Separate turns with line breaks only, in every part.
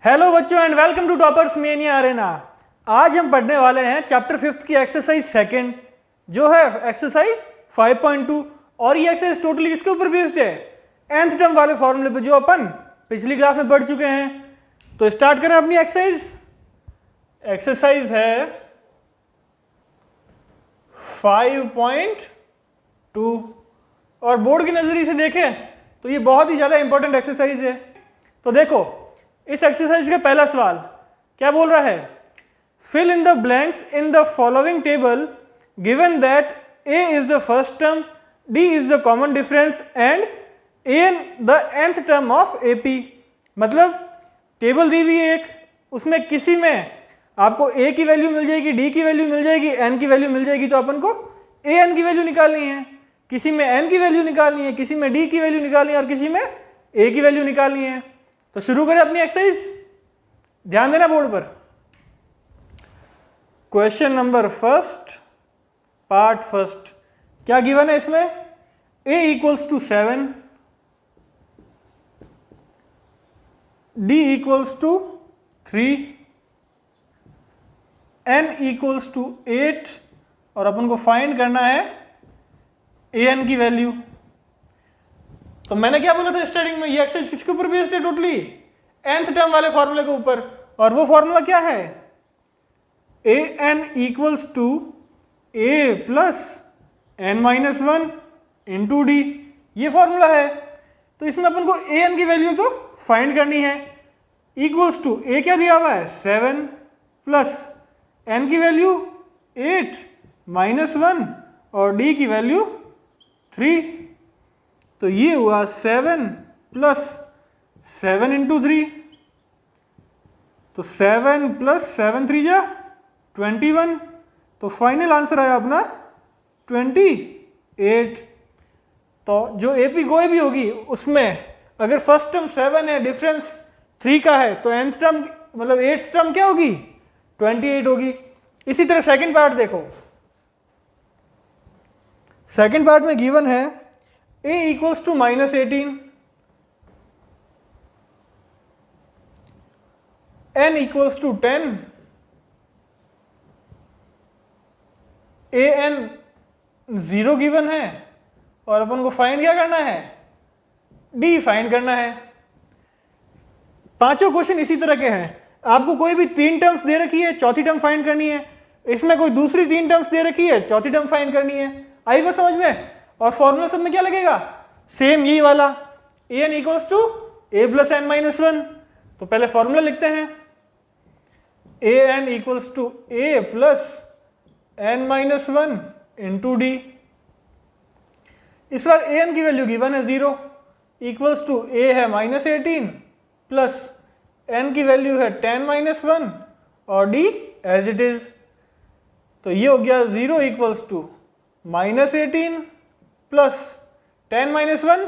Hello बच्चों and welcome to Toppers Mania Arena. आज हम पढ़ने वाले हैं चैप्टर 5 की एक्सरसाइज सेकंड जो है एक्सरसाइज 5.2 और ये एक्सरसाइज टोटली किसके ऊपर बेस्ड है? nth टर्म वाले फॉर्मूले पे जो अपन पिछली क्लास में पढ़ चुके हैं। तो स्टार्ट करें अपनी एक्सरसाइज। एक्सरसाइज है 5.2 और बोर्ड की नजरिए से देखें तो ये बहुत ही ज़्यादा इंपॉर्टेंट एक्सरसाइज है। तो देखो इस एक्सरसाइज का पहला सवाल क्या बोल रहा है? Fill in the blanks in the following table given that a is the first term, d is the common difference and an the nth term of ap। मतलब टेबल दी हुई है एक, उसमें किसी में आपको a की वैल्यू मिल जाएगी, d की वैल्यू मिल जाएगी, n की वैल्यू मिल जाएगी। तो अपन को an की वैल्यू निकालनी है, किसी में n की वैल्यू निकालनी है, किसी में d की वैल्यू निकालनी है और किसी में a की वैल्यू निकालनी है। तो शुरू करें अपनी एक्सरसाइज। ध्यान देना बोर्ड पर। Question number first, part first, क्या गिवन है इसमें? a equals to 7, d equals to 3, n equals to 8 और अपन को फाइंड करना है an की वैल्यू। तो मैंने क्या बोला था स्टार्टिंग में, ये एक्सरसाइज किसके ऊपर बेस्ड है? टोटली nth टर्म वाले फॉर्मूले के ऊपर। और वो फॉर्मूला क्या है? an equals to a plus n minus 1 into D, ये फॉर्मूला है। तो इसमें अपन को an की वैल्यू तो फाइंड करनी है। इक्वल्स टू a क्या दिया हुआ है? 7 प्लस n की वैल्यू 8 माइनस 1 और d की वैल्यू 3। तो ये हुआ 7 प्लस 7 इंटू 3, तो 7 प्लस 7 3 जा 21। तो फाइनल आंसर आया अपना 28। तो जो एपी कोई भी होगी उसमें अगर फर्स्ट टर्म 7 है, डिफरेंस 3 का है, तो nth टर्म मतलब 8th टर्म क्या होगी? 28 होगी। इसी तरह सेकंड पार्ट देखो। सेकंड पार्ट में गिवन है a equals to minus 18, n equals to 10, an 0 given है और अपन को फाइंड क्या करना है? d फाइंड करना है। पांचों क्वेश्चन इसी तरह के हैं। आपको कोई भी 3 टर्म्स दे रखी है, चौथी टर्म फाइंड करनी है। इसमें कोई दूसरी 3 टर्म्स दे रखी है, चौथी टर्म फाइंड करनी है। आई बस समझ में? और फॉर्मूला सब में क्या लगेगा? सेम यही वाला, an equals to a plus n minus 1। तो पहले फॉर्मूला लिखते हैं, an equals to a plus n minus 1 into D. इस बार an की वैल्यू गिवन है 0, इक्वल्स टू a है माइनस 18 प्लस n की वैल्यू है 10 माइनस 1 और d एज इट इज। तो ये हो गया 0 equals to minus 18 plus 10 minus 1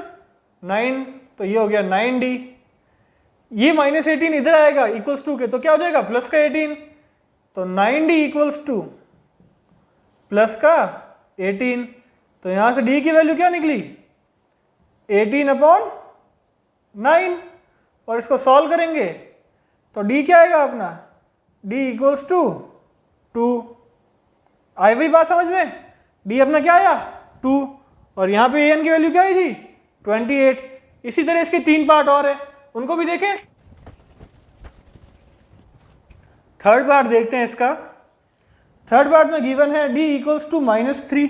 9, तो ये हो गया 9d। ये माइनस 18 इधर आएगा इक्वल्स टू के, तो क्या हो जाएगा? प्लस का 18। तो 9d इक्वल्स टू प्लस का 18। तो यहां से d की वैल्यू क्या निकली? 18 अपॉन 9। और इसको सॉल्व करेंगे तो d क्या आएगा अपना? d equals to 2। आई वही बात समझ में? d अपना क्या आया? 2 और यहाँ पे an की वैल्यू क्या आई थी? 28। इसी तरह इसके 3 पार्ट और है, उनको भी देखें। थर्ड पार्ट देखते हैं इसका। थर्ड पार्ट में गिवन है d equals to minus 3,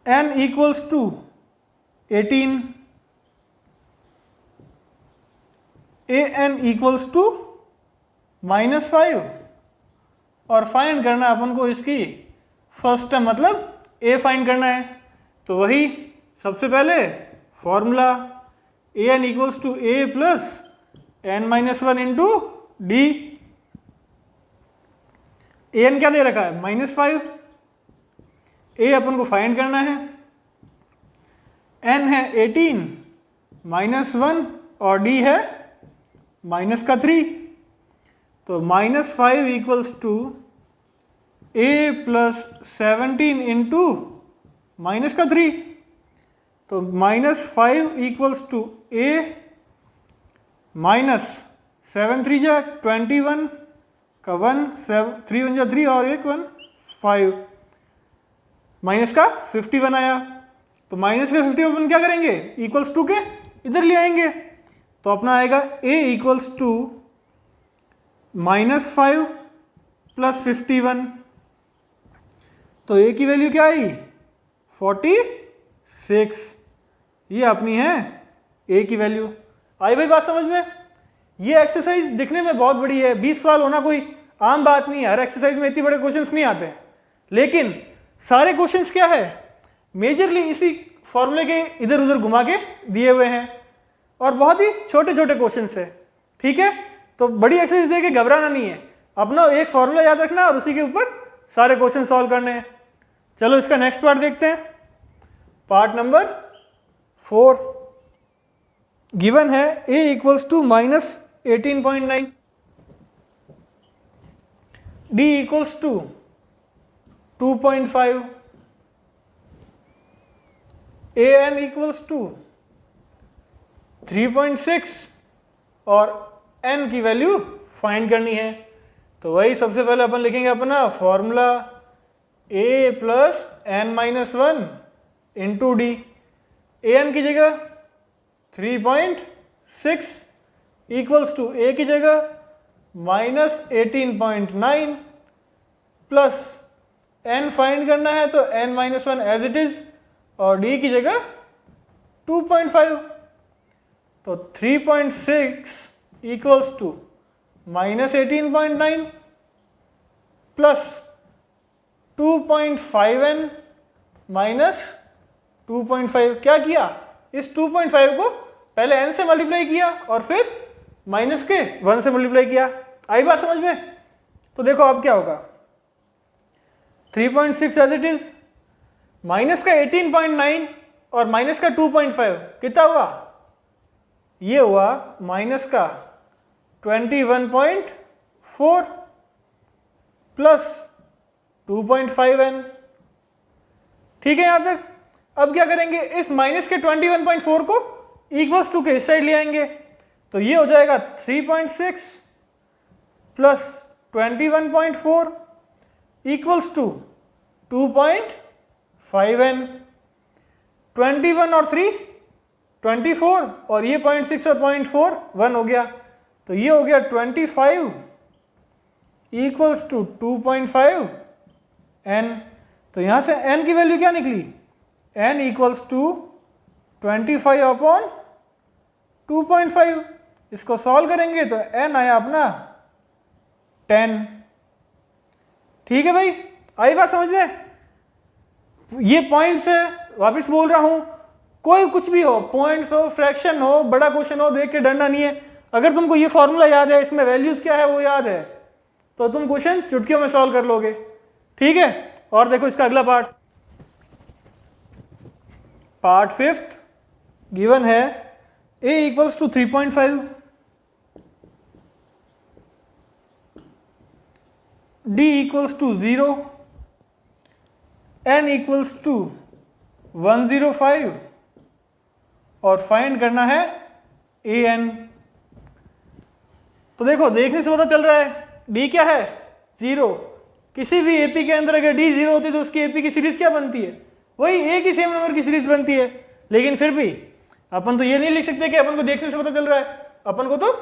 n equals to 18, an equals to minus 5 और फाइंड करना अपन को इसकी फर्स्ट टर्म मतलब a फाइंड करना है। तो वही सबसे पहले formula an equals to a plus n minus 1 into D. an क्या दे रखा है? माइनस 5। a अपन को फाइंड करना है, n है 18 माइनस 1 और d है माइनस का 3। तो minus 5 equals to a plus 17 into minus का 3। तो -5 इक्वल्स टू ए माइनस 7 3 जा 21 का 1 3 1 जा 3 और 1 1 5 माइनस का 51 आया। तो माइनस का 51 अपन क्या करेंगे, इक्वल्स टू के इधर ले आएंगे, तो अपना आएगा a इक्वल्स टू -5 प्लस 51। तो a की वैल्यू क्या आई 46, ये अपनी है a की वैल्यू। आई भाई बात समझ में। ये एक्सरसाइज दिखने में बहुत बड़ी है, 20 सवाल होना कोई आम बात नहीं है, हर एक्सरसाइज में इतने बड़े क्वेश्चंस नहीं आते, लेकिन सारे क्वेश्चंस क्या है मेजरली इसी फॉर्मूले के इधर उधर घुमा के दिए हुए हैं और बहुत ही छोटे छोटे क्वेश्चंस है। ठीक है, तो बड़ी एक्सरसाइज दे के घबराना नहीं है, अपना एक फॉर्मूला याद रखना और उसी के ऊपर सारे क्वेश्चन सॉल्व करने हैं। चलो इसका नेक्स्ट पार्ट देखते हैं, पार्ट नंबर 4। गिवन है a equals to -18.9, d equals to 2.5, an equals to 3.6 और n की वैल्यू फाइंड करनी है। तो वही सबसे पहले अपन लिखेंगे अपना formula a plus n minus 1 into D. an की जगह 3.6 इक्वल्स टू a की जगह -18.9 प्लस n फाइंड करना है तो n minus 1 as it is और d की जगह 2.5। तो 3.6 equals to -18.9 plus 2.5n minus 2.5। क्या किया, इस 2.5 को पहले n से मल्टीप्लाई किया और फिर माइनस के 1 से मल्टीप्लाई किया। आई बात समझ में। तो देखो अब क्या होगा, 3.6 एज इट इज माइनस का 18.9 और माइनस का 2.5 कितना हुआ, ये हुआ माइनस का 21.4 प्लस 2.5n। ठीक है यहां तक। अब क्या करेंगे, इस माइनस के 21.4 को इक्वल्स टू के इस साइड ले आएंगे, तो ये हो जाएगा 3.6 प्लस 21.4 इक्वल्स टू 2.5n। 21 और 3 24 और ये 0.6 और 0.4 1 हो गया, तो ये हो गया 25 इक्वल्स टू 2.5n। तो यहां से n की वैल्यू क्या निकली, n इक्वल्स टू 25 अपॉन 2.5। इसको सॉल्व करेंगे तो n आया अपना 10। ठीक है भाई, आई बात समझ में। ये पॉइंट्स है, वापस बोल रहा हूं, कोई कुछ भी हो, पॉइंट्स हो, फ्रैक्शन हो, बड़ा क्वेश्चन हो, देख के डरना नहीं है। अगर तुमको ये फॉर्मूला याद है, इसमें वैल्यूज क्या है वो याद है, तो तुम क्वेश्चन चुटकियों में सॉल्व कर लोगे। ठीक है, और देखो इसका अगला पार्ट, पार्ट 5 गिवन है a equals to 3.5, d equals to 0, n equals to 105 और फाइंड करना है an। तो देखो देखने से पता चल रहा है d क्या है 0। किसी भी एपी के अंदर अगर d 0 होती है तो उसकी एपी की सीरीज क्या बनती है, वही एक ही सेम नंबर की सीरीज बनती है। लेकिन फिर भी अपन तो ये नहीं लिख सकते कि अपन को देखने से पता चल रहा है, अपन को तो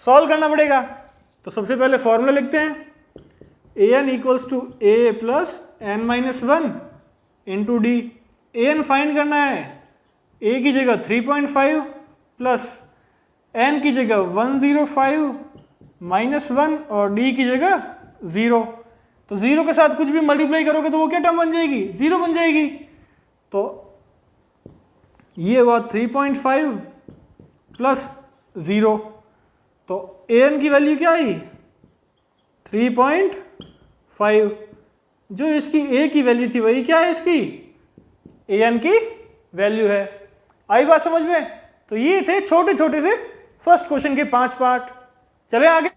सॉल्व करना पड़ेगा। तो सबसे पहले फॉर्मूला लिखते हैं, an equals to a plus n minus 1 into D. an find करना है, a की जगह 3.5 प्लस n की जगह 105 माइनस 1 और d की जगह 0। तो 0 के साथ कुछ भी मल्टीप्लाई करोगे तो वो क्या टर्म बन जाएगी, 0 बन जाएगी। तो ये हुआ 3.5 प्लस 0, तो an की वैल्यू क्या आई 3.5। जो इसकी a की वैल्यू थी वही क्या है इसकी an की वैल्यू है। आई बात समझ में। तो ये थे छोटे छोटे से फर्स्ट क्वेश्चन के 5 पार्ट। चले आगे।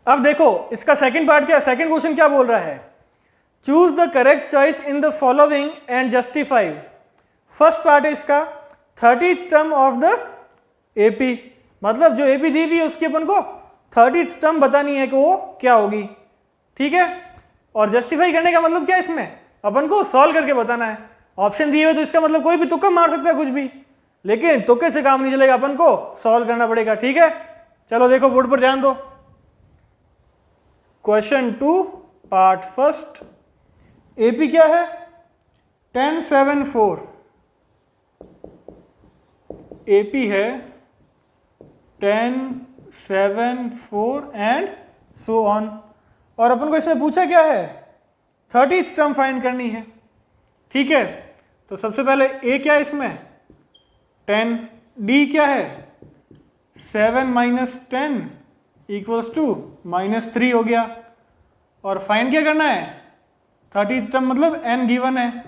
अब देखो इसका सेकंड पार्ट क्या, सेकंड क्वेश्चन क्या बोल रहा है, choose the correct choice in the following and justify. First part है इसका 30th term of the AP, मतलब जो एपी दी हुई है उसकी अपन को 30th टर्म बतानी है कि वो क्या होगी, ठीक है। और जस्टिफाई करने का मतलब क्या है, इसमें अपन को सॉल्व करके बताना है। ऑप्शन दिए हुए तो इसका मतलब कोई भी तुक्का मार सकता है कुछ भी, लेकिन तुक्के से काम नहीं चलेगा, अपन को सॉल्व करना पड़ेगा, ठीक है। चलो देखो बोर्ड पर ध्यान दो। क्वेश्चन 2 पार्ट फर्स्ट, एपी क्या है 10 7 4, एपी है 10 7 4 एंड सो ऑन। और अपन को इसमें पूछा क्या है 30th टर्म फाइंड करनी है, ठीक है। तो सबसे पहले ए क्या है इसमें 10, डी क्या है 7 माइनस 10 इक्वल्स टू -3 हो गया। और फाइंड क्या करना है 30th टर्म, मतलब एन गिवन है,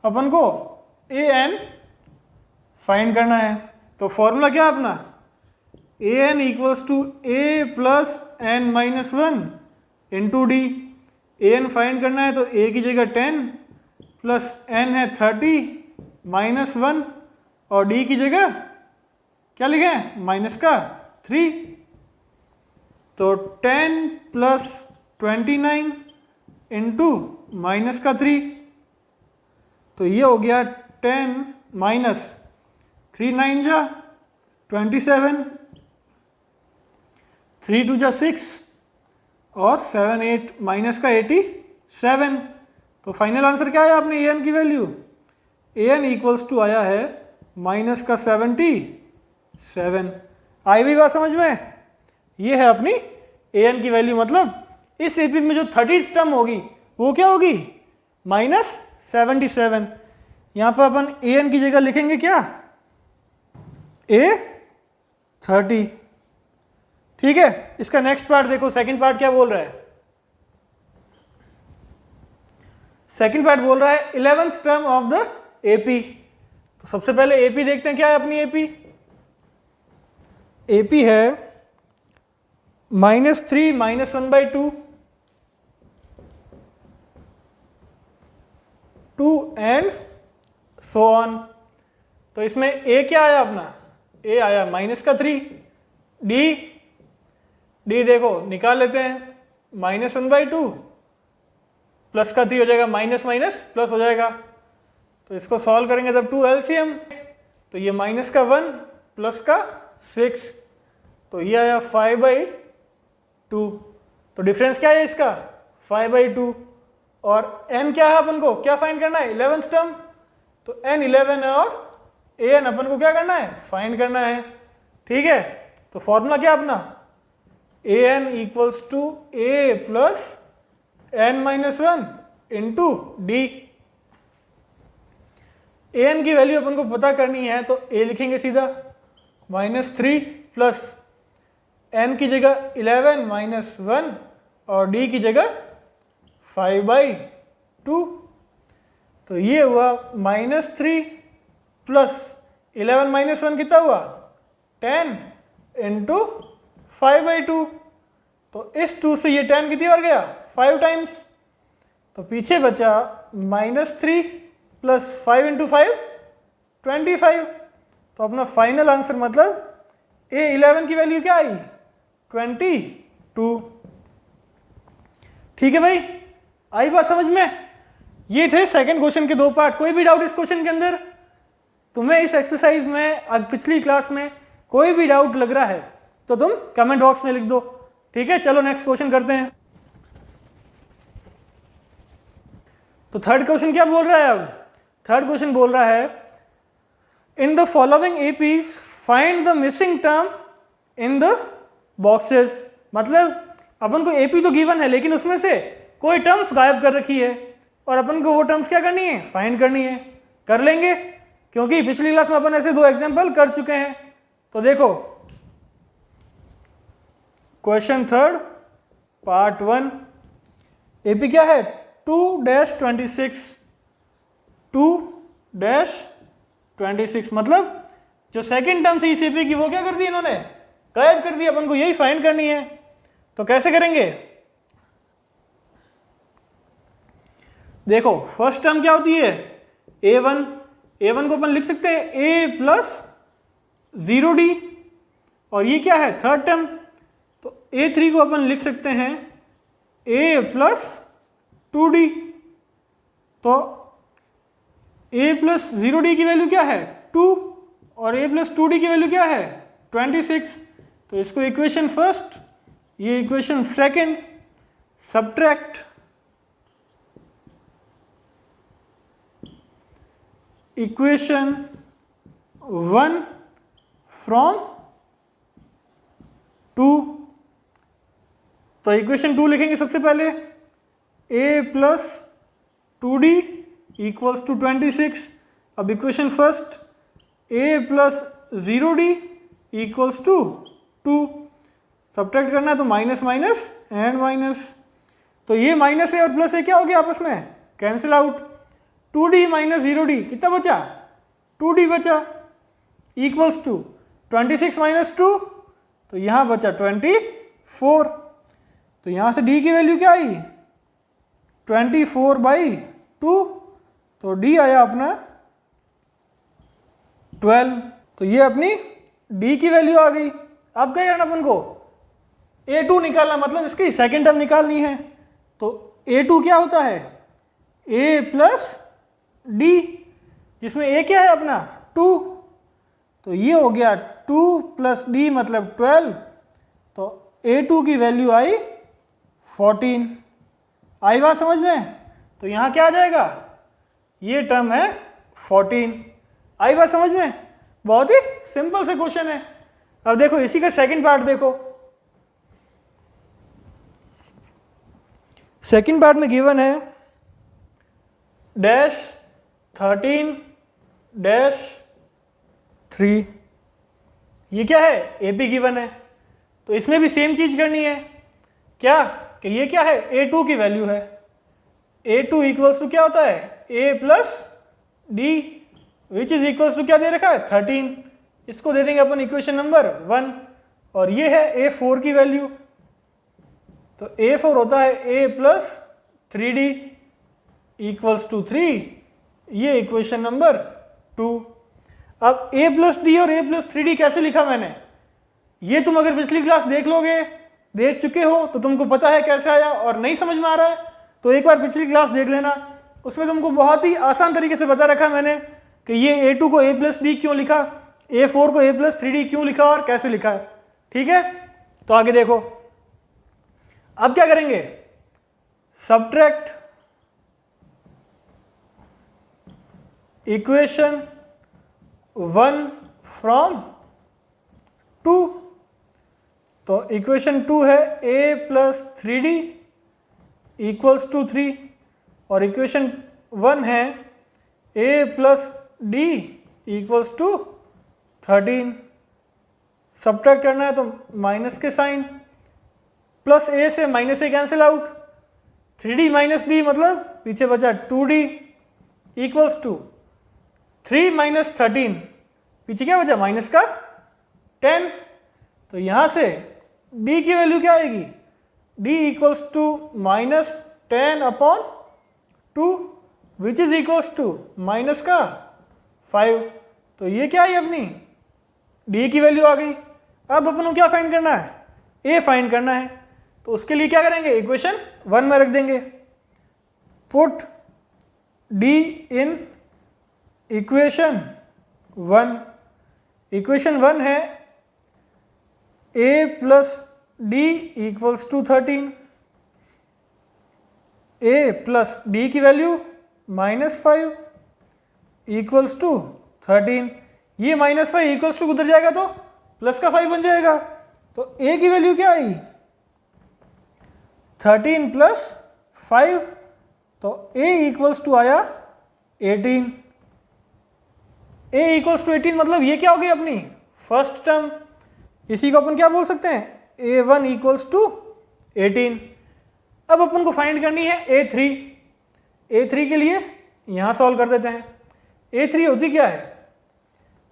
अपन को ए एन फाइंड करना है। तो फॉर्मूला क्या है अपना a N equals to A plus N minus 1 into D. A n find करना है तो ए की जगह 10 प्लस एन है 30 माइनस 1 और डी की जगह क्या लिखे हैं माइनस का 3। तो 10 प्लस 29 इंटू माइनस का 3, तो ये हो गया 10 माइनस 3 9 जा 27, 3 2 जा 6 और 7 8 माइनस का 87। तो फाइनल आंसर क्या आया आपने ए एन की वैल्यू, ए एन इक्वल्स टू आया है माइनस का 77। आई भी बात समझ में, ये है अपनी ए एन की वैल्यू। मतलब इस एपी में जो 30th टर्म होगी वो क्या होगी -77। यहाँ पर अपन ए एन की जगह लिखेंगे क्या ए 30, ठीक है। इसका नेक्स्ट पार्ट देखो, सेकंड पार्ट क्या बोल रहा है। सेकंड पार्ट बोल रहा है 11th term of the AP. तो सबसे पहले एपी देखते हैं क्या है अपनी एपी। एपी है -3 -1/2 2 एंड सो ऑन। तो इसमें ए क्या आया अपना, ए आया -3, डी देखो निकाल लेते हैं -1/2 प्लस का 3 हो जाएगा, माइनस माइनस प्लस हो जाएगा। तो इसको सॉल्व करेंगे तब 2 LCM, तो ये माइनस का 1 प्लस का 6, तो ये आया 5/2। तो डिफरेंस क्या है इसका 5/2। और n क्या है अपन को क्या फाइंड करना है 11th टर्म, तो n 11 है और a n अपन को क्या करना है फाइंड करना है, ठीक है। तो फॉर्मूला क्या अपना a N equals to A plus N minus 1 into D. A N की वैल्यू अपन को पता करनी है तो ए लिखेंगे सीधा -3 प्लस एन की जगह 11 माइनस 1 और डी की जगह 5/2। तो ये हुआ -3 प्लस 11 माइनस 1 कितना हुआ 10 इंटू 5/2। तो इस 2 से ये 10 कितनी बार गया 5 टाइम्स, तो पीछे बचा -3 प्लस 5 इंटू 5 25। तो अपना फाइनल आंसर मतलब A11 की वैल्यू क्या आई 22। ठीक है भाई, आई बात समझ में। ये थे सेकंड क्वेश्चन के 2 पार्ट। कोई भी डाउट इस क्वेश्चन के अंदर, तुम्हें इस एक्सरसाइज में पिछली क्लास में कोई भी डाउट लग रहा है तो तुम कमेंट बॉक्स में लिख दो, ठीक है। चलो नेक्स्ट क्वेश्चन करते हैं। तो थर्ड क्वेश्चन क्या बोल रहा है अब, थर्ड क्वेश्चन बोल रहा है इन the following APs find the missing term in the boxes. मतलब अपन को एपी तो गिवन है लेकिन उसमें से कोई टर्म्स गायब कर रखी है और अपन को वो टर्म्स क्या करनी है फाइंड करनी है। कर लेंगे क्योंकि पिछली क्लास में अपन ऐसे 2 एग्जांपल कर चुके हैं। तो देखो क्वेश्चन थर्ड पार्ट 1, एपी क्या है 2-26 2-26, मतलब जो सेकंड टर्म थी इस एपी की वो क्या कर दी इन्होंने गायब कर दी। अपन को यही फाइंड करनी है। तो कैसे करेंगे, देखो फर्स्ट टर्म क्या होती है a1, a1 को अपन लिख सकते हैं a प्लस 0d, और ये क्या है थर्ड टर्म, तो a3 को अपन लिख सकते हैं a प्लस 2d। तो a प्लस 0d की वैल्यू क्या है 2 और a प्लस 2d की वैल्यू क्या है 26। तो इसको इक्वेशन फर्स्ट, ये equation second, subtract equation 1 from 2। Equation 2 लिखेंगे सबसे पहले, a plus 2d equals to 26। अब equation first a plus 0d equals to 2, subtract करना है तो माइनस माइनस एंड माइनस, तो ये माइनस है और प्लस है क्या हो गया आपस में cancel out. 2d minus 0d कितना बचा 2d बचा, इक्वल्स टू 26 माइनस 2, तो यहाँ बचा 24। तो यहाँ से d की वैल्यू क्या आई 24/2, तो d आया अपना 12। तो ये अपनी d की वैल्यू आ गई। अब क्या करना अपन को a2 निकालना, मतलब इसकी सेकेंड टर्म निकालनी है। तो a2 क्या होता है a प्लस d, जिसमें a क्या है अपना 2, तो ये हो गया 2 प्लस d मतलब 12, तो a2 की वैल्यू आई 14। आई बात समझ में? तो यहाँ क्या आ जाएगा, ये टर्म है 14। आई बात समझ में? बहुत ही सिंपल से क्वेश्चन है। अब देखो इसी का सेकंड पार्ट देखो। सेकंड पार्ट में गिवन है डैश 13 डैश 3, ये क्या है AP गिवन है, तो इसमें भी सेम चीज करनी है। क्या कि ये क्या है a2 की वैल्यू है, a2 इक्वल्स टू क्या होता है a plus d which is equals to क्या दे रखा है 13, इसको दे देंगे अपन इक्वेशन नंबर 1, और ये है a4 की वैल्यू, तो a4 होता है a plus 3d equals to 3, ये इक्वेशन नंबर 2। अब a प्लस डी और a प्लस 3d कैसे लिखा मैंने, ये तुम अगर पिछली क्लास देख चुके हो तो तुमको पता है कैसे आया, और नहीं समझ में आ रहा है तो एक बार पिछली क्लास देख लेना, उसमें तुमको बहुत ही आसान तरीके से बता रखा मैंने कि ये a2 को a प्लस डी क्यों लिखा, a4 को a प्लस 3d क्यों लिखा और कैसे लिखा है। ठीक है, तो आगे देखो। अब क्या करेंगे, सब्ट्रैक्ट इक्वेशन 1 फ्रॉम 2। तो इक्वेशन 2 है a plus 3d equals to 3, और इक्वेशन 1 है a plus d equals to 13। Subtract करना है तो माइनस के साइन, प्लस a से minus a cancel out, 3d minus d मतलब पीछे बचा 2d इक्वल्स टू 3 माइनस 13, पीछे क्या बचा माइनस का 10। तो यहाँ से d की वैल्यू क्या आएगी, d equals to minus 10 upon 2 which is equals to minus का 5। तो ये क्या है अपनी d की वैल्यू आ गई। अब अपन को क्या फाइंड करना है, a फाइंड करना है, तो उसके लिए क्या करेंगे इक्वेशन 1 में रख देंगे, put d in equation 1। Equation 1 है a plus d equals to 13, a plus d की वैल्यू -5 इक्वल्स टू 13, ये -5 इक्वल्स टू उधर जाएगा तो प्लस का 5 बन जाएगा। तो a की वैल्यू क्या आई 13 प्लस 5, तो a इक्वल्स टू आया 18। a इक्वल्स टू 18 मतलब ये क्या हो गई अपनी फर्स्ट टर्म, इसी को अपन क्या बोल सकते हैं a1 इक्वल्स टू 18। अब अपन को फाइंड करनी है a3। a3 के लिए यहाँ सॉल्व कर देते हैं। a3 होती क्या है,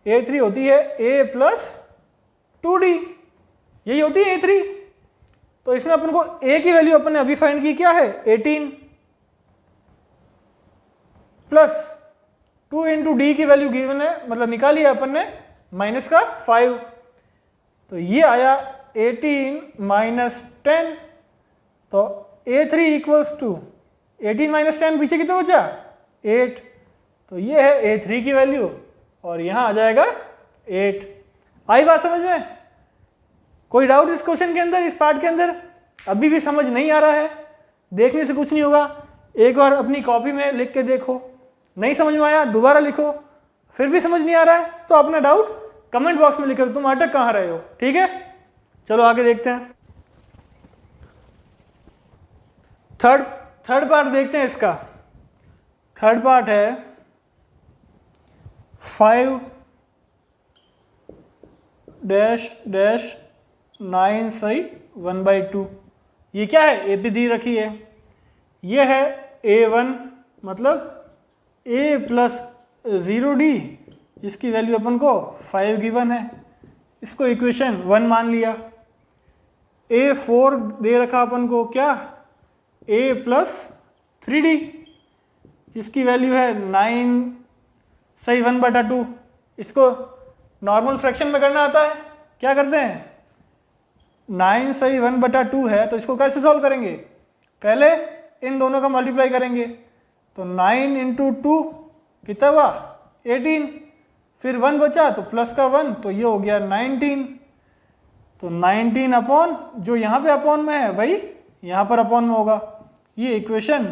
a3 होती है a प्लस 2d, यही होती है a3। तो इसमें अपन को a की वैल्यू अपन ने अभी फाइंड की क्या है 18, प्लस 2 इंटू डी की वैल्यू गिवन है, मतलब निकाली है अपन ने माइनस का 5, तो ये आया 18 माइनस 10, तो A3 इक्वल्स टू 18 माइनस 10 पीछे कितना बचा 8, तो ये है A3 की वैल्यू और यहाँ आ जाएगा 8। आई बात समझ में? कोई डाउट इस क्वेश्चन के अंदर, इस पार्ट के अंदर? अभी भी समझ नहीं आ रहा है? देखने से कुछ नहीं होगा, एक बार अपनी कॉपी में लिख के देखो, नहीं समझ में आया दोबारा लिखो, फिर भी समझ नहीं आ रहा है तो अपना डाउट कमेंट बॉक्स में लिखो, तुम अटक कहाँ रहे हो। ठीक है, चलो आगे देखते हैं। थर्ड पार्ट देखते हैं इसका। थर्ड पार्ट है 5 डैश डैश 9 सही 1/2। ये क्या है? ए पी दी रखी है, ये है A1 मतलब A प्लस 0D, जिसकी वैल्यू अपन को 5 गिवन है, इसको इक्वेशन 1 मान लिया। A4 दे रखा अपन को क्या A प्लस 3D, जिसकी वैल्यू है 9 सही 1/2। इसको नॉर्मल फ्रैक्शन में करना आता है, क्या करते हैं 9 सही 1/2 है, तो इसको कैसे सॉल्व करेंगे? पहले इन दोनों का मल्टीप्लाई करेंगे, तो 9 इंटू 2 कितना हुआ 18, फिर 1 बचा तो प्लस का 1, तो ये हो गया 19, तो 19 अपॉन जो यहाँ पे अपॉन में है वही यहाँ पर अपॉन में होगा, ये इक्वेशन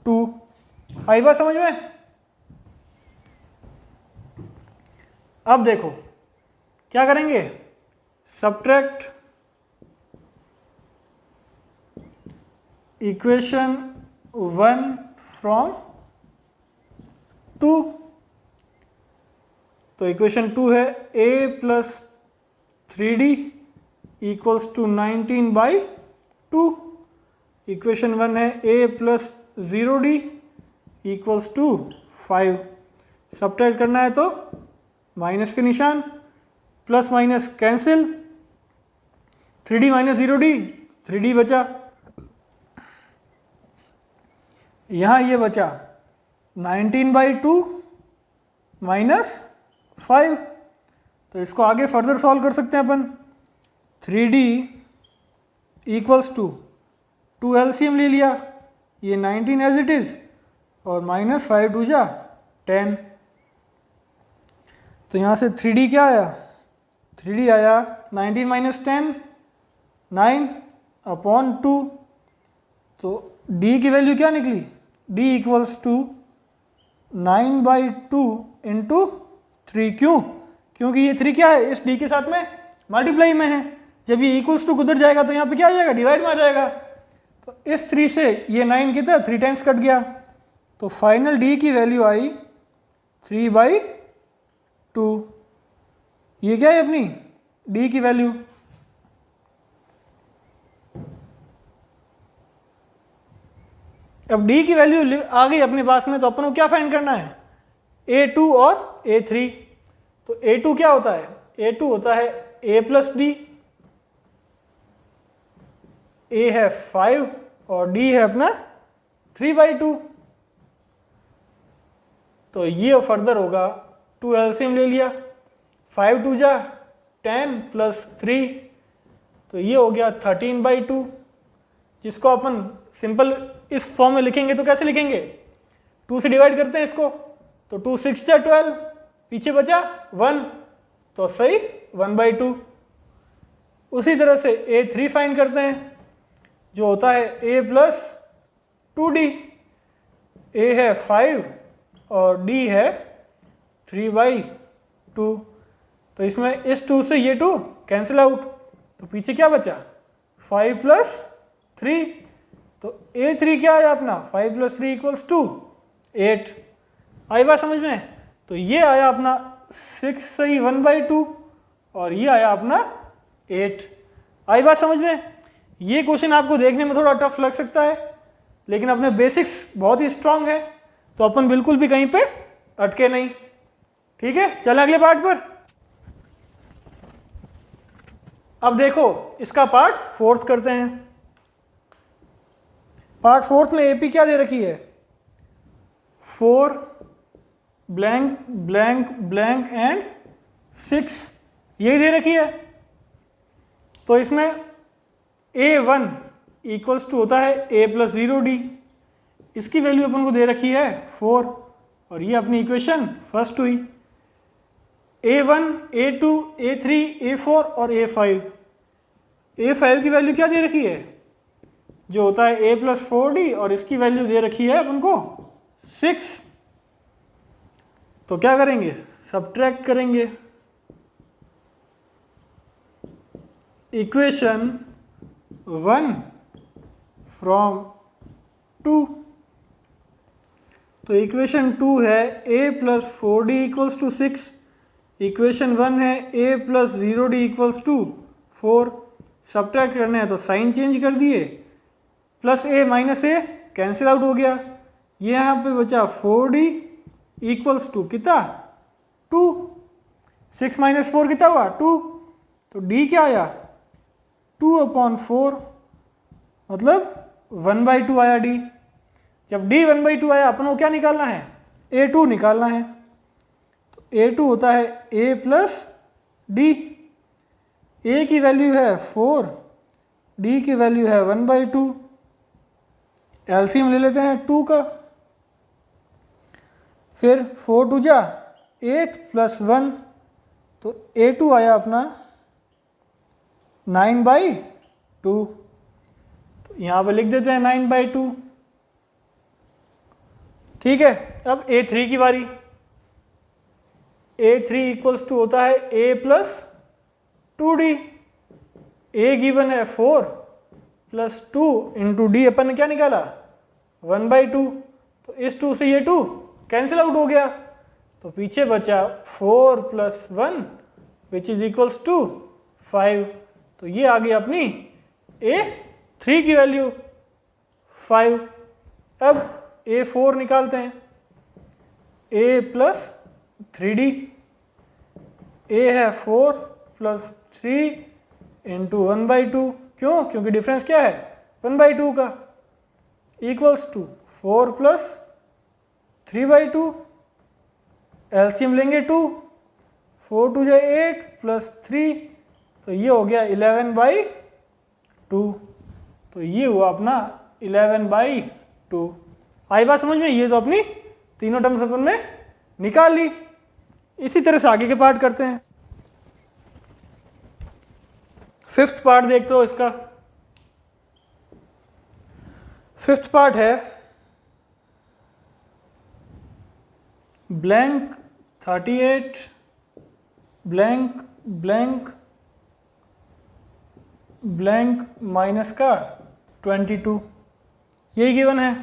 2। आई बात समझ में? अब देखो क्या करेंगे, सब्ट्रैक्ट इक्वेशन 1 फ्रॉम 2, तो इक्वेशन 2 है A plus 3D equals to 19/2, equation 1 है A plus 0D equals to 5। Subtract करना है तो माइनस के निशान, plus minus cancel, 3D minus 0D 3D बचा, यहाँ ये बचा 19/2 माइनस 5, तो इसको आगे फर्दर सॉल्व कर सकते हैं अपन। 3D इक्वल्स टू 2 LCM ले लिया, ये 19 एज इट इज़ और माइनस 5 2 जा 10, तो यहाँ से 3D क्या आया, 3D आया 19 माइनस 10 9 अपॉन 2, तो D की वैल्यू क्या निकली, D इक्वल्स टू 9/2 इंटू 3। क्यों? क्योंकि ये 3 क्या है, इस D के साथ में मल्टीप्लाई में है, जब ये इक्वल्स टू उधर जाएगा तो यहाँ पे क्या आ जाएगा, डिवाइड में आ जाएगा, तो इस 3 से ये 9 कितना 3 टाइम्स कट गया, तो फाइनल D की वैल्यू आई 3/2। ये क्या है अपनी D की वैल्यू। अब D की वैल्यू आ गई अपने पास में, तो अपन को क्या फाइंड करना है, A2 और A3। तो A2 क्या होता है, A2 होता है A प्लस D, A है 5 और D है अपना 3/2, तो ये फर्दर होगा 2 LCM ले लिया, 5 2 जा 10 प्लस 3, तो ये हो गया 13/2, जिसको अपन सिंपल इस फॉर्म में लिखेंगे तो कैसे लिखेंगे, 2 से डिवाइड करते हैं इसको, तो 2 6 जा 12, पीछे बचा 1, तो सही 1/2। उसी तरह से A3 फाइंड करते हैं, जो होता है A प्लस 2D, A है 5 और D है 3/2, तो इसमें इस 2 से ये 2 कैंसिल आउट, तो पीछे क्या बचा 5 प्लस 3, तो A3 क्या आया अपना 5 प्लस 3 इक्वल्स टू 8। आई बात समझ में? तो ये आया अपना 6 सही 1/2 और ये आया अपना 8। आई बात समझ में? ये क्वेश्चन आपको देखने में थोड़ा टफ लग सकता है, लेकिन अपने बेसिक्स बहुत ही स्ट्रांग है, तो अपन बिल्कुल भी कहीं पे अटके नहीं। ठीक है, चल अगले पार्ट पर। अब देखो इसका पार्ट 4th करते हैं। पार्ट 4th में एपी क्या दे रखी है, 4 ब्लैंक ब्लैंक ब्लैंक एंड 6 यही दे रखी है। तो इसमें A1 इक्वल्स टू होता है A प्लस 0D, इसकी वैल्यू अपन को दे रखी है 4 और ये अपनी इक्वेशन फर्स्ट हुई। A1, A2, A3, A4 और A5, A5 की वैल्यू क्या दे रखी है, जो होता है A प्लस 4D और इसकी वैल्यू दे रखी है अपन को 6। तो क्या करेंगे, सब्ट्रैक्ट करेंगे। इक्वेशन 1 फ्रॉम 2, तो इक्वेशन 2 है A plus 4D equals to 6, equation 1 है A plus 0D equals to 4। Subtract करना है तो साइन चेंज कर दिए, plus A minus A cancel out हो गया, ये यहाँ पे बचा 4D इक्वल्स टू कितना 2, 6 माइनस 4 कितना हुआ 2, तो D क्या आया 2/4, मतलब 1/2 आया D। जब D 1/2 आया अपन को क्या निकालना है, A2 निकालना है। तो A2 होता है A प्लस D, A की वैल्यू है 4, D की वैल्यू है 1/2, एलसीएम ले लेते हैं 2 का, फिर 4 2 जा 8 प्लस 1, तो A2 आया अपना 9/2, तो यहाँ पे लिख देते हैं 9/2। ठीक है, अब A3 की बारी। A3 इक्वल्स टू होता है A plus 2D, A given है 4 प्लस 2 इंटू D अपन ने क्या निकाला 1/2, तो इस 2 से ये 2 कैंसिल आउट हो गया, तो पीछे बचा 4 plus 1 which is equals to 5, तो ये आ गई अपनी A3 की वैल्यू 5। अब A4 निकालते हैं, A प्लस 3D, A है 4 प्लस 3 इंटू 1/2, क्यों, क्योंकि डिफरेंस क्या है 1/2 का, इक्वल्स टू 4 प्लस 3/2, एलसीएम लेंगे 2, 4 2 जा 8 प्लस 3, तो ये हो गया 11/2, तो ये हुआ अपना 11/2। आई बात समझ में, ये तो अपनी तीनों टर्म्स अपन ने निकाल ली। इसी तरह से आगे के पार्ट करते हैं। फिफ्थ पार्ट देखते हो इसका। फिफ्थ पार्ट है blank 38 blank blank blank minus का 22, यही गिवन है।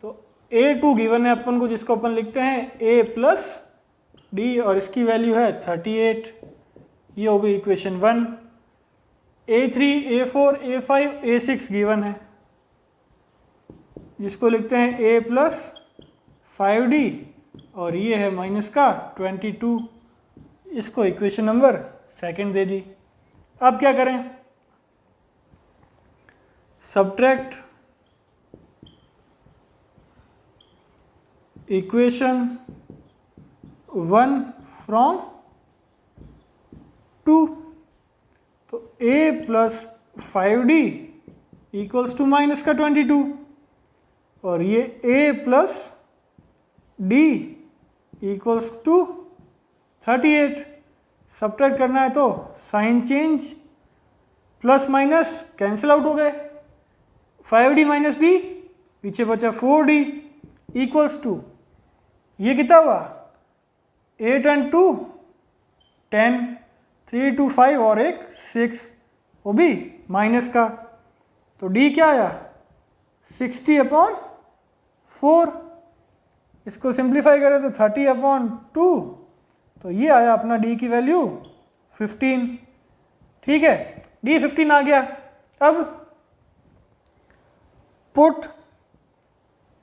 तो A2 गिवन है अपन को, जिसको अपन लिखते हैं A प्लस D और इसकी वैल्यू है 38, ये हो गई equation 1। A3, A4, A5, A6 given है, जिसको लिखते हैं A प्लस 5D और ये है माइनस का 22, इसको इक्वेशन नंबर सेकंड दे दी। अब क्या करें, सब्ट्रैक्ट इक्वेशन 1 फ्रॉम 2, तो A plus 5D equals to minus का 22 और ये A plus D equals to 38। Subtract करना है तो sign change, plus minus cancel out हो गए, 5D माइनस D, पीछे बचा 4D इक्वल्स टू, ये कितना हुआ 8 and 2 10, 3 2 5 और एक 6, वो भी माइनस का, तो D क्या आया 60/4, इसको सिंप्लीफाई करें तो 30/2, तो ये आया अपना D की वैल्यू 15। ठीक है, D 15 आ गया। अब put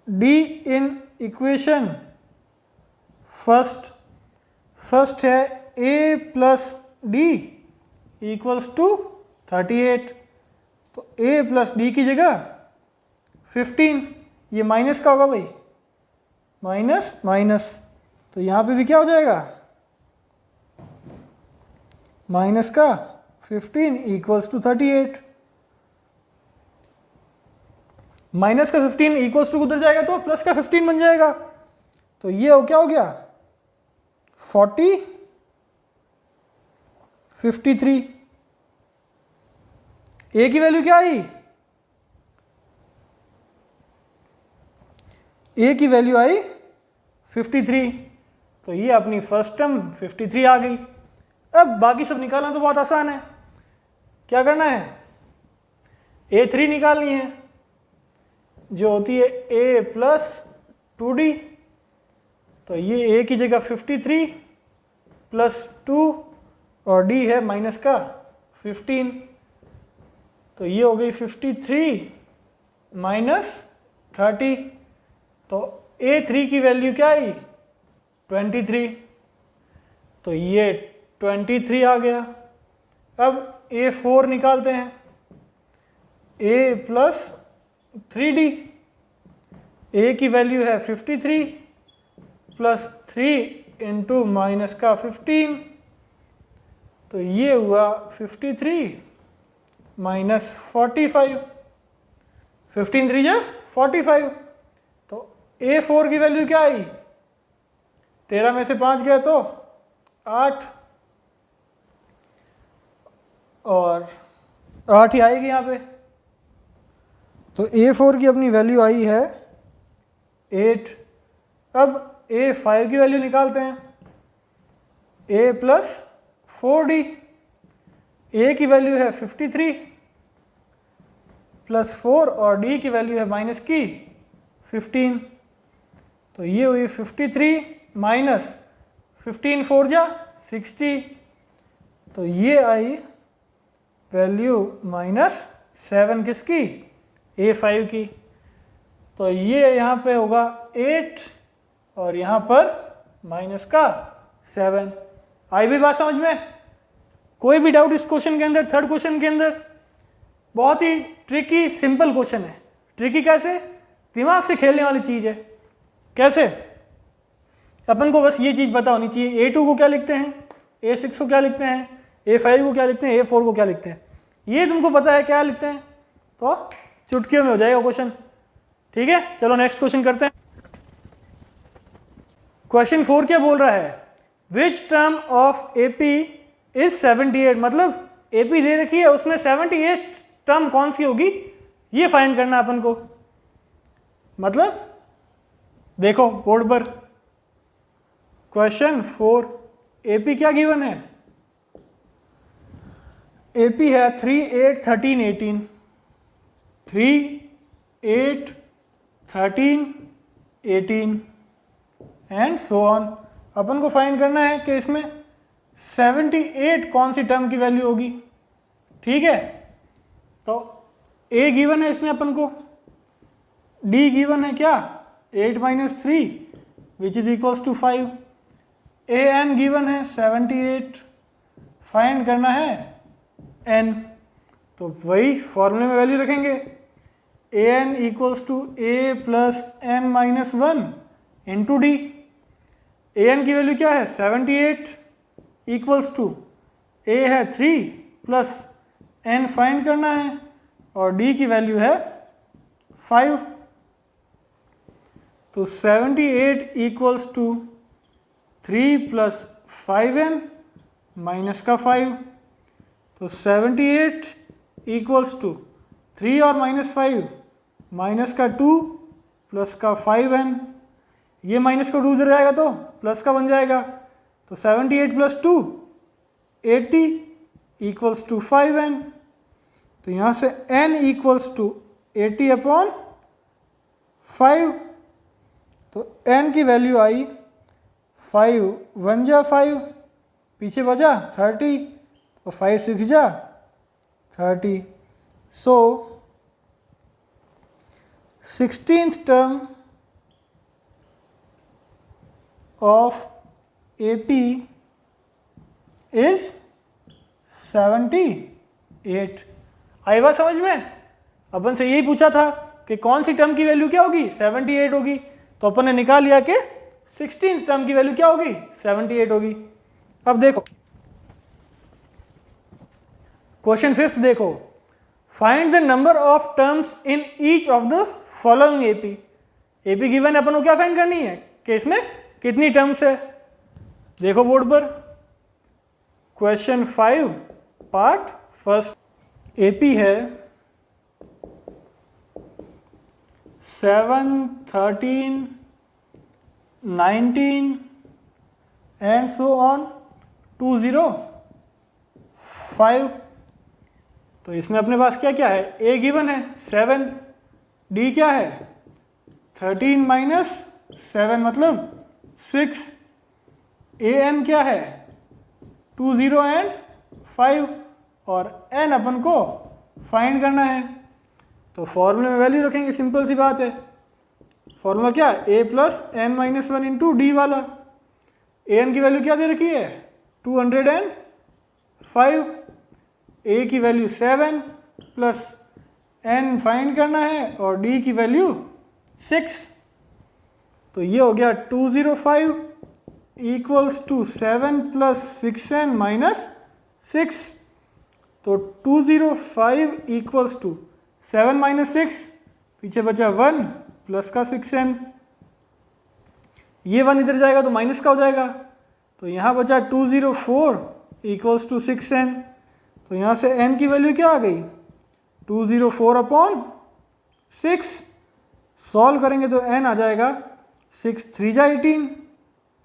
D in equation first है A plus D equals to 38, तो A प्लस D की जगह 15, ये माइनस का होगा भाई, माइनस माइनस, तो यहाँ पे भी क्या हो जाएगा, माइनस का 15 इक्वल्स टू 38। माइनस का 15 इक्वल्स टू उधर जाएगा तो प्लस का 15 बन जाएगा। तो ये क्या हो गया 40 53। ए की वैल्यू क्या आई, ए की वैल्यू आई 53। तो ये अपनी फर्स्ट टर्म 53 आ गई। अब बाकी सब निकालना तो बहुत आसान है। क्या करना है, A3 निकालनी है जो होती है A प्लस 2D। तो ये A की जगह 53 प्लस 2 और D है माइनस का 15। तो ये हो गई 53 माइनस 30। तो A3 की वैल्यू क्या आई 23। तो ये 23 आ गया। अब A4 निकालते हैं, A प्लस 3D। A की वैल्यू है 53 प्लस 3 इंटू माइनस का 15। तो ये हुआ 53 माइनस 45। 15 3 जा 45। तो A4 की वैल्यू क्या आई, 13 में से 5 गया तो 8, और 8 ही आएगी यहाँ पे। तो A4 की अपनी वैल्यू आई है 8। अब A5 की वैल्यू निकालते हैं, A प्लस 4D। A की वैल्यू है 53 प्लस 4 और D की वैल्यू है माइनस की 15। तो ये हुई 53 माइनस 15 4 जा 60। तो ये आई वैल्यू माइनस 7 किसकी, A5 की। तो ये यहाँ पे होगा 8 और यहाँ पर माइनस का 7। आई भी बात समझ में? कोई भी डाउट इस क्वेश्चन के अंदर, थर्ड क्वेश्चन के अंदर? बहुत ही ट्रिकी सिंपल क्वेश्चन है। ट्रिकी कैसे, दिमाग से खेलने वाली चीज़ है। कैसे, अपन को बस ये चीज़ पता होनी चाहिए A2 को क्या लिखते हैं, A6 को क्या लिखते हैं, A5 को क्या लिखते हैं, A4 को क्या लिखते हैं। ये तुमको पता है क्या लिखते हैं तो चुटकियों में हो जाएगा क्वेश्चन। ठीक है, चलो नेक्स्ट क्वेश्चन करते हैं। क्वेश्चन 4 क्या बोल रहा है, which term of AP is 78। मतलब AP दे रखी है, उसमें 78 टर्म कौन सी होगी ये फाइंड करना अपन को। मतलब देखो बोर्ड पर क्वेश्चन 4, AP क्या गिवन है, AP है 3 8 13 18। 3 8 13 18 एंड सो ऑन। अपन को फाइंड करना है कि इसमें 78 कौन सी टर्म की वैल्यू होगी। ठीक है, तो A गिवन है इसमें अपन को, D गिवन है क्या 8 minus 3 which is equals to 5, AN given है 78, फाइंड करना है N। तो वही फॉर्मूले में वैल्यू रखेंगे, AN equals to A plus N minus 1 into D। AN की वैल्यू क्या है 78 इक्वल्स टू A है 3 प्लस N फाइंड करना है और D की वैल्यू है 5। तो 78 equals to 3 plus 5N minus का 5। तो 78 इक्वल्स टू 3 और माइनस 5 माइनस का 2 प्लस का 5N। ये माइनस का 2 उधर जाएगा तो प्लस का बन जाएगा। तो 78 प्लस 2 80 इक्वल्स टू 5N। तो यहाँ से N इक्वल्स टू 80 अपॉन 5। तो N की वैल्यू आई 5 1 जा 5, पीछे बचा 30, तो 5 6 जा 30। सो 16th term of AP is 78। आई बात समझ में? अपन से यही पूछा था कि कौन सी टर्म की वैल्यू क्या होगी 78 होगी। तो अपन ने निकाल लिया कि 16 टर्म की वैल्यू क्या होगी? 78 होगी। अब देखो क्वेश्चन 5 देखो, find the number of terms in each of the following AP. AP given है, अपन को क्या फाइंड करनी है कि इसमें कितनी टर्म्स है। देखो बोर्ड पर क्वेश्चन 5 पार्ट फर्स्ट, एपी है 7, 13, 19 एंड सो ऑन 205। तो इसमें अपने पास क्या क्या है? ए गिवन है 7, डी क्या है 13 माइनस 7 मतलब 6, ए एन क्या है 20 एंड 5 और एन अपन को फाइंड करना है। तो फॉर्मूले में वैल्यू रखेंगे, सिंपल सी बात है। फॉर्मूला क्या? A plus N minus 1 into d वाला। ए एन की वैल्यू क्या दे रखी है? 205। ए की वैल्यू 7 प्लस एन फाइंड करना है और डी की वैल्यू 6। तो ये हो गया 205 equals to 7 plus 6n minus 6। तो 205 इक्वल्स टू 7 माइनस 6, पीछे बचा 1 प्लस का 6n। ये 1 इधर जाएगा तो माइनस का हो जाएगा, तो यहाँ बचा 204 इक्वल्स टू 6n। तो यहाँ से n की वैल्यू क्या आ गई? 204 अपॉन 6। सॉल्व करेंगे तो n आ जाएगा 6 3 जा 18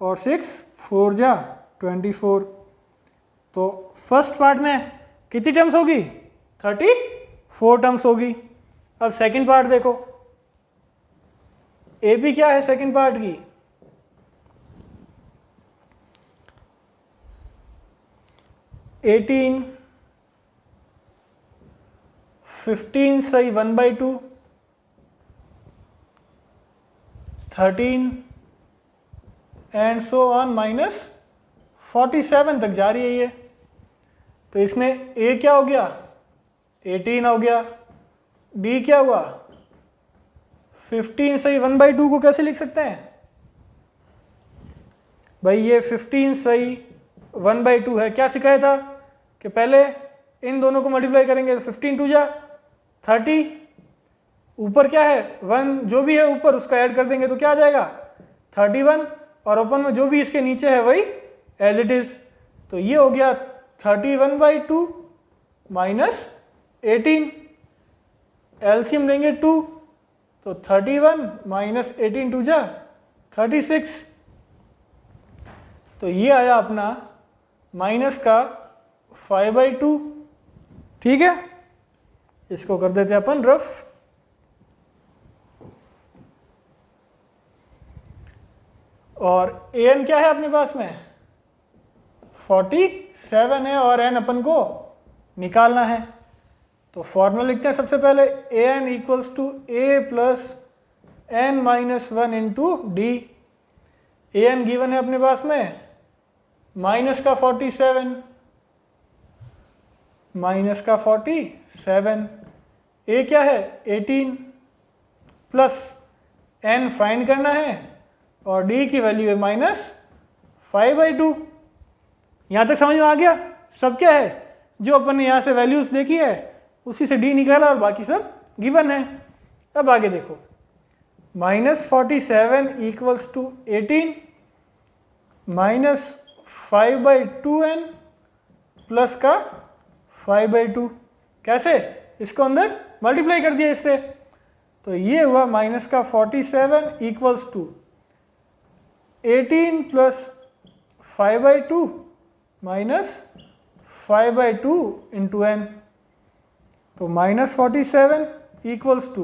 और 6 4 जा 24। तो फर्स्ट पार्ट में कितनी टर्म्स होगी? 34 टर्म्स होगी। अब सेकंड पार्ट देखो, ए पी क्या है सेकंड पार्ट की? 18, 15 सही 1/2, 13 एंड सो ऑन माइनस 47 तक जा रही है ये। तो इसमें ए क्या हो गया? 18 हो गया। डी क्या हुआ? 15 सही 1/2 को कैसे लिख सकते हैं भाई? ये 15 सही 1/2 है। क्या सिखाया था कि पहले इन दोनों को मल्टीप्लाई करेंगे तो 15 2 जा 30, ऊपर क्या है 1 जो भी है ऊपर उसका ऐड कर देंगे तो क्या आ जाएगा 31, और ओपन में जो भी इसके नीचे है वही एज इट इज। तो ये हो गया 31/2 माइनस 18, एलसीएम लेंगे 2 तो 31 माइनस 18 2 जा 36। तो ये आया अपना माइनस का 5/2। ठीक है, इसको कर देते हैं अपन रफ। और ए एन क्या है अपने पास में? 47 है और एन अपन को निकालना है। तो फॉर्मूला लिखते हैं सबसे पहले, a N equals to A plus N minus 1 into D. A n given है अपने पास में माइनस का 47, माइनस का 47, ए क्या है 18 प्लस एन फाइंड करना है और डी की वैल्यू है माइनस 5/2। यहाँ तक समझ में आ गया? सब क्या है जो अपन ने यहाँ से वैल्यूज देखी है उसी से डी निकाला और बाकी सब गिवन है। अब आगे देखो, minus 47 equals to 18 minus 5/2n plus का 5/2। कैसे? इसको अंदर मल्टीप्लाई कर दिया इससे, तो ये हुआ माइनस का 47 equals to 18 plus 5/2 minus 5/2 into N. तो माइनस 47 इक्वल्स टू,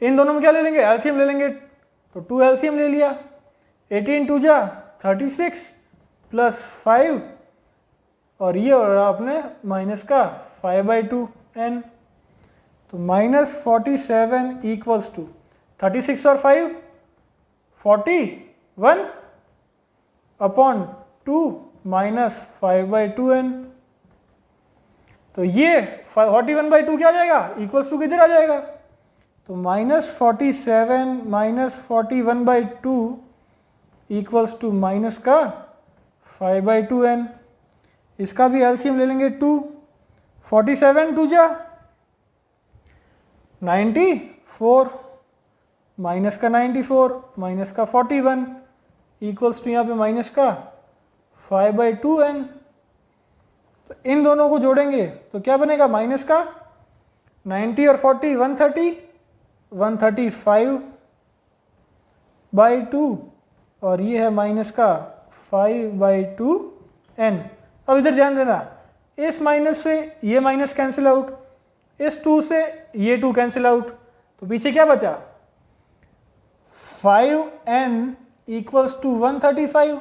इन दोनों में क्या ले लेंगे? एलसीएम ले लेंगे, तो 2 एलसीएम ले लिया। 18 2 जा 36 प्लस 5 और ये हो रहा अपने माइनस का 5/2 n। तो माइनस 47 इक्वल्स टू 36 और 5 41 अपॉन 2 माइनस 5/2 n। तो ये 41/2 क्या आ जाएगा? इक्वल्स टू किधर आ जाएगा? तो -47 -41/2 इक्वल्स टू माइनस का 5/2n। इसका भी एलसीएम ले लेंगे 2, 47 2 जा 94, माइनस का 94 माइनस का 41 इक्वल्स टू यहाँ पे माइनस का 5/2n। तो इन दोनों को जोड़ेंगे तो क्या बनेगा, माइनस का 90 और 40 130, 135/2 और ये है माइनस का 5/2n। अब इधर ध्यान देना, इस माइनस से ये माइनस कैंसिल आउट, इस 2 से ये 2 कैंसिल आउट, तो पीछे क्या बचा 5n इक्वल्स टू 135।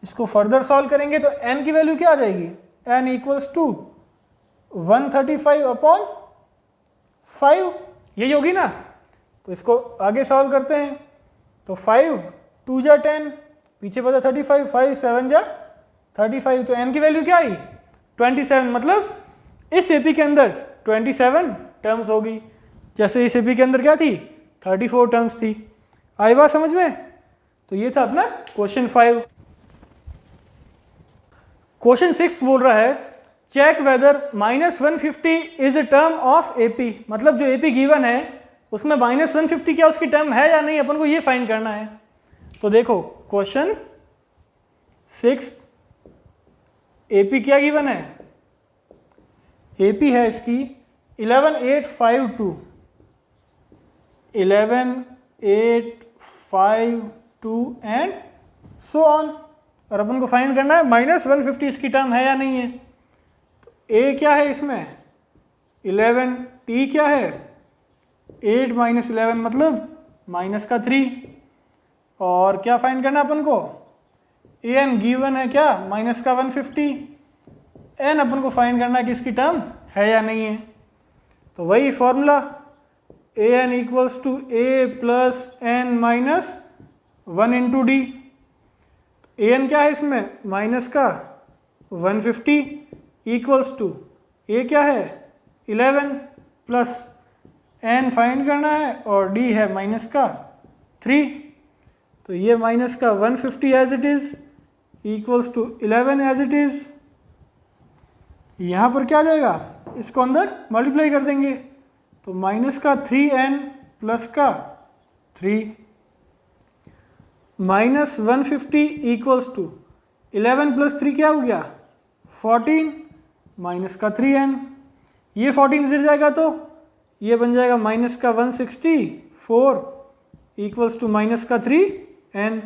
इसको फर्दर सॉल्व करेंगे तो n की वैल्यू क्या आ जाएगी, n इक्वल्स टू 135/5 यही होगी ना। तो इसको आगे सॉल्व करते हैं तो 5 2 जा 10, पीछे बचा 35, 5 7 जा 35, तो n की वैल्यू क्या आई 27। मतलब इस एपी के अंदर 27 टर्म्स होगी, जैसे इस एपी के अंदर क्या थी 34 टर्म्स थी। आई बात समझ में। तो ये था अपना क्वेश्चन 5। क्वेश्चन 6 बोल रहा है check whether -150 is a term of AP. मतलब जो एपी गिवन है उसमें -150 क्या उसकी टर्म है या नहीं, अपन को ये फाइंड करना है। तो देखो क्वेश्चन 6 एपी क्या गिवन है, एपी है इसकी 11852, 11852 एंड सो ऑन। और अपन को फाइंड करना है -150 इसकी टर्म है या नहीं है। तो ए क्या है इसमें 11, टी क्या है 8 - 11 मतलब माइनस का 3, और क्या फाइंड करना है अपन को, ए एन गिवन है क्या माइनस का 150, एन अपन को फाइंड करना है कि इसकी टर्म है या नहीं है। तो वही formula A N equals to A plus N minus 1 into D. A N क्या है इसमें माइनस का 150 इक्वल्स टू ए क्या है 11 प्लस एन फाइंड करना है और डी है माइनस का 3। तो ये माइनस का 150 as it is equals to 11 as it is. यहाँ पर क्या आ जाएगा, इसको अंदर मल्टीप्लाई कर देंगे तो माइनस का 3n प्लस का 3 माइनस 150 इक्वल्स टू 11 प्लस 3 क्या हो गया 14 माइनस का 3n। ये 14 इधर जाएगा तो ये बन जाएगा माइनस का 164 इक्वल्स टू माइनस का 3n।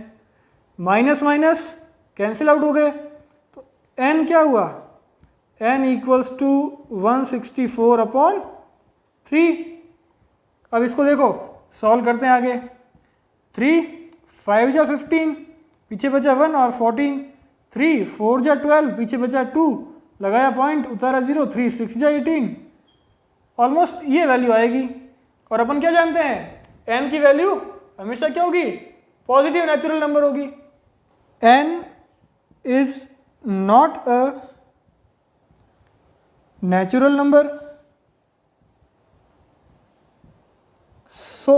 Minus minus cancel out हो गए तो n क्या हुआ, n इक्वल्स टू 164/3। अब इसको देखो सॉल्व करते हैं आगे। 3 5 जा 15 पीछे बचा 1 और 14, 3 4 जा 12 पीछे बचा 2 लगाया पॉइंट उतारा 0, 3 6 जा 18, ऑलमोस्ट ये वैल्यू आएगी। और अपन क्या जानते हैं n की वैल्यू हमेशा क्या होगी, पॉजिटिव नेचुरल नंबर होगी। n is not a natural number, so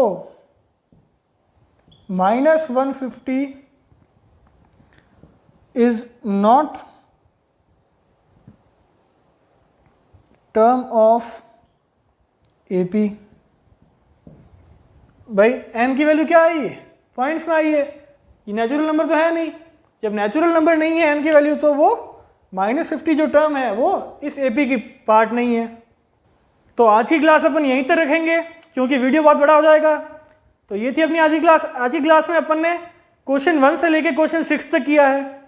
-150 is not term of AP। भाई n की वैल्यू क्या आई है, पॉइंट्स में आई है, ये नेचुरल नंबर तो है नहीं। जब नेचुरल नंबर नहीं है n की वैल्यू तो वो -50 जो टर्म है वो इस एपी की पार्ट नहीं है। तो आज की क्लास अपन यहीं तक रखेंगे क्योंकि वीडियो बहुत बड़ा हो जाएगा। तो ये थी अपनी आज की क्लास। आज की क्लास में अपन ने क्वेश्चन 1 से लेके क्वेश्चन 6 तक किया है।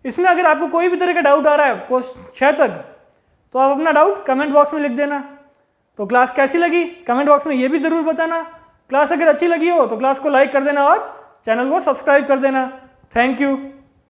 इसमें अगर आपको कोई भी तरह का डाउट आ रहा है क्वेश्चन 6 तक तो आप अपना डाउट कमेंट बॉक्स में लिख देना। तो क्लास कैसी लगी कमेंट बॉक्स में ये भी ज़रूर बताना। क्लास अगर अच्छी लगी हो तो क्लास को लाइक कर देना और चैनल को सब्सक्राइब कर देना। Thank you.